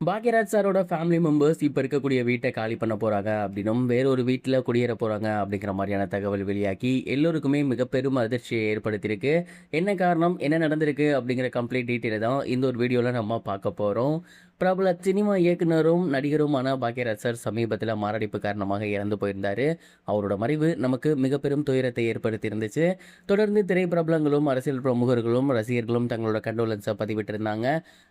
பாக்யராஜ் சாரோட family members இப்ப இருக்கக்கூடிய வீட்ட காலி பண்ண போறாங்க அப்படின்னும், வேற ஒரு வீட்ல குடியேற போறாங்க அப்படிங்கிற மாரியான தகவல் வெளியாகி, எல்லோருக்குமே மிக பெரும் அதிர்ச்சியை ஏற்படுத்தியிருக்கு. என்ன காரணம்? என்ன நடந்திருக்கு? அப்படிங்கிற கம்ப்ளீட் டீட்டெயில தான் இந்த ஒரு வீடியோல நம்ம பார்க்க போறோம். பிரபல சினிமா இயக்குனரும், நடிகருமான பாக்யராஜ் சார் சமீபத்தில மாரடைப்பு காரணமாக இறந்து போயிருந்தாரு. அவரோட மறைவு நமக்கு மிக பெரும் துயரத்தை ஏற்படுத்தி இருந்துச்சு. தொடர்ந்து திரைப்பிரபலங்களும், அரசியல் பிரமுகர்களும், ரசிகர்களும் தங்களோட கண்டோலன்ஸ பதிவிட்டிருந்தாங்க.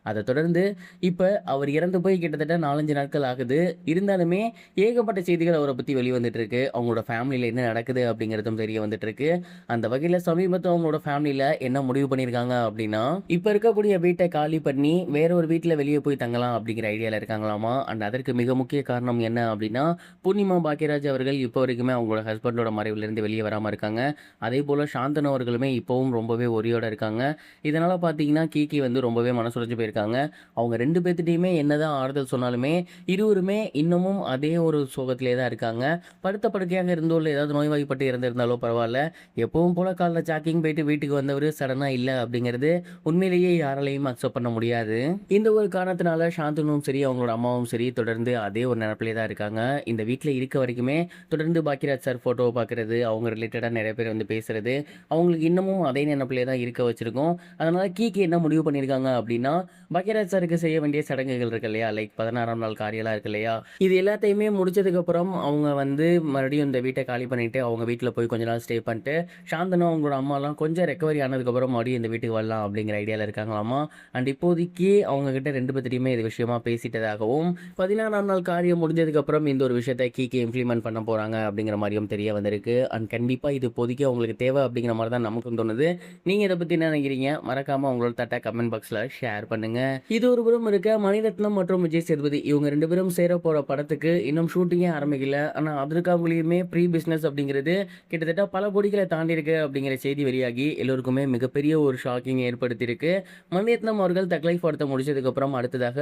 அத தொடர்ந்து இப்ப அவர் இறந்து போய் கிட்டத்தட்ட 4, 5 நாட்கள் ஆகுது. இருந்தாலுமே ஏகப்பட்ட செய்திகள் அவர பத்தி வெளிவந்துட்டு இருக்கு. அவங்களோட ஃபேமிலில என்ன நடக்குது அப்படிங்கிறதும் தெரிய வந்துட்டு இருக்கு. அந்த வகையில சமீபத்தில அவங்களோட ஃபேமிலில என்ன முடிவு பண்ணியிருக்காங்க அப்படின்னா, இப்ப இருக்கக்கூடிய வீட்ட காலி பண்ணி வேற ஒரு வீட்ல வெளிய போய் தங்கலாம் அப்படிங்கிற ஐடியால இருக்காங்களாமா. அண்ட் அதற்கு மிக முக்கிய காரணம் என்ன அப்படின்னா, பூர்ணிமா பாக்யராஜ் அவர்கள் இப்போ வரைக்குமே அவங்களோட ஹஸ்பண்டோட மறைவிலிருந்து வெளிய வராம இருக்காங்க. அதேபோல சாந்தனு அவர்களுமே இப்பவும் ரொம்பவே ஒரியோட இருக்காங்க. இதனால பார்த்தீங்கன்னா, கீகி வந்து ரொம்பவே மனசுடைஞ்சு போயிருக்காங்க. அவங்க 2 பேத்துட்டயுமே என்னதான் ஆறுதல் சொன்னாலுமே, இருவருமே இன்னமும் அதே ஒரு சோகத்திலே தான் இருக்காங்க. படுத்த படுக்கையாக இருந்தோ, இல்ல ஏதாவது நோய்வாய்ப்பட்டு இறந்திருந்தாலோ பரவால்ல. எப்பவும் போல காலைல ஜாக்கிங் போயிட்டு வீட்டுக்கு வந்தவரு சடனா இல்ல அப்படிங்கிறது உண்மையிலேயே யாராலயும் அக்செப்ட் பண்ண முடியாது. இந்த ஒரு காரணத்தினால சாந்தனும் சரி, அவங்களோட அம்மாவும் சரி தொடர்ந்து அதே ஒரு நெனப்பிலே தான் இருக்காங்க. இந்த வீட்ல இருக்க வரைக்குமே தொடர்ந்து பாக்யராஜ் சார் ஃபோட்டோவ பார்க்கறது, அவங்க ரிலேட்டடா நெறைய பேர் வந்து பேசுறது, அவங்களுக்கு இன்னமும் அதே நெனப்பிலே தான் இருக்க வச்சிருக்கும். அதனால கீகி என்ன முடிவு பண்ணியிருக்காங்க அப்படின்னா, பாக்யராஜ் சாருக்கு செய்ய வேண்டிய சடங்குகள் இருக்கு இல்லையா? லைக் 16ஆம் நாள் காரியம்லாம் இருக்கு இல்லையா? இது எல்லாத்தையுமே முடிச்சதுக்கப்புறம் அவங்க வந்து மறுபடியும் இந்த வீட்ட காலி பண்ணிட்டு, அவங்க வீட்ல போய் கொஞ்ச நாள் ஸ்டே பண்ணிட்டு, சாந்தனு அவங்களோட அம்மாலாம் கொஞ்சம் ரெக்கவரி ஆனதுக்கப்புறம் மறுபடியும் இந்த வீட்டுக்கு வரலாம் அப்படிங்கிற ஐடியால இருக்காங்களாமா. அண்ட் இப்போதைக்கு அவங்க கிட்ட 2 பேத்துட்டயுமே இது விஷயமா பேசிட்டதாகவும், 16ஆம் நாள் காரியம் முடிஞ்சதுக்கப்புறம் இந்த ஒரு விஷயத்த கீகி இம்ப்ளிமெண்ட் பண்ண போறாங்க அப்படிங்கிற மாரியும் தெரிய வந்திருக்கு. அண்ட் கண்டிப்பா இது இப்போதைக்கு அவங்களுக்கு தேவை அப்படிங்கிற மாரி தான் நமக்கும் தோணுது. நீங்க இத பத்தி என்ன நினைக்கிறீங்க? மறக்காம உங்களோட தாட்ட கமெண்ட் பாக்ஸ்ல ஷேர் பண்ணுங்க. இது ஒரு புறம் இருக்க, மணிரத்னம் மற்றும் விஜய் சேதுபதி இவங்க 2 பேரும் சேர போற படத்துக்கு இன்னும் ஷூட்டிங்கே ஆரம்பிக்கல. ஆனா அதற்காகவுலயுமே ப்ரீ பிசினஸ் அப்படிங்கிறது கிட்டத்தட்ட பல கோடிகள தாண்டியிருக்கு அப்படிங்கிற செய்தி வெளியாகி எல்லோருக்குமே மிகப்பெரிய ஒரு ஷாக்கிங் ஏற்படுத்தியிருக்கு. மணிரத்னம் அவர்கள் தக் லைஃப் படத்த முடிச்சதுக்கப்புறம் அடுத்ததாக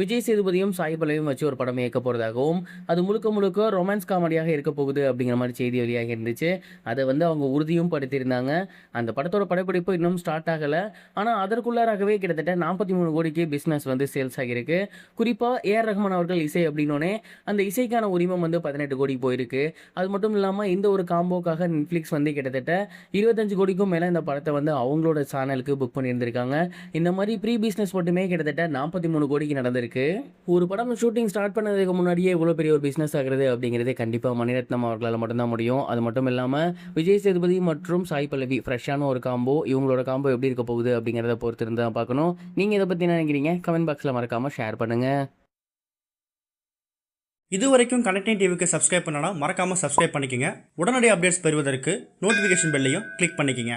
விஜய் சேதுபதியும், சாய் பல்லவியும் வச்சு ஒரு படம் இயக்க போறதாகவும், அது முழுக்க முழுக்க ரொமான்ஸ் காமெடியாக இருக்க போகுது அப்படிங்கிற மாரி செய்தி வெளியாகி இருந்துச்சு. அத வந்து அவங்க உறுதியும் படுத்தியிருந்தாங்க. அந்த படத்தோட படப்பிடிப்பு இன்னும் ஸ்டார்ட் ஆகல. ஆனா அதற்குள்ளாராகவே கிட்டத்தட்ட 43 கோடிக்கு பிசினஸ் வந்து சேல்ஸ் ஆகியிருக்கு. குறிப்பா ஏ.ஆர். ரஹ்மான் அவர்கள் இசை அப்படின்னோனே, அந்த இசைக்கான உரிமம் வந்து 18 கோடி போயிருக்கு. அது மட்டும் இல்லாம இந்த ஒரு காம்போக்காக Netflix வந்து கிட்டத்தட்ட 25 கோடிக்கும் மேல இந்த படத்த வந்து அவங்களோட சேனலுக்கு புக் பண்ணியிருந்திருக்காங்க. இந்த மாரி ப்ரீ பிசினஸ் மட்டுமே கிட்டத்தட்ட 43 கோடிக்கு நடந்திருக்கு. ஒரு படம் ஷூட்டிங் ஸ்டார்ட் பண்ணதுக்கு முன்னாடியே இவ்வளோ பெரிய ஒரு பிசினஸ் ஆகுறது அப்படிங்கிறது கண்டிப்பா மணிரத்னம் அவர்களால மட்டும் தான் முடியும். அது மட்டும் இல்லாம விஜய் சேதுபதி மற்றும் சாய் பல்லவி ஃப்ரெஷ்ஷான ஒரு காம்போ. இவங்களோட காம்போ எப்படி இருக்க போகுது அப்படிங்கிறத பொறுத்து இருந்து தான் பார்க்கணும். நீங்க இத பத்தி என்ன நினைக்கிறீங்க? கமெண்ட் பாக்ஸ்ல மறக்காம ஷேர் பண்ணுங்க. இதுவரைக்கும் கனெக்டிங் டிவிக்கு சப்ஸ்கிரைப் பண்ணனா மறக்காம சப்ஸ்கிரைப் பண்ணிக்கங்க. உடனடி அப்டேட்ஸ் பெறுவதற்கு நோட்டிஃபிகேஷன் பெல்லையும் கிளிக் பண்ணிக்கங்க.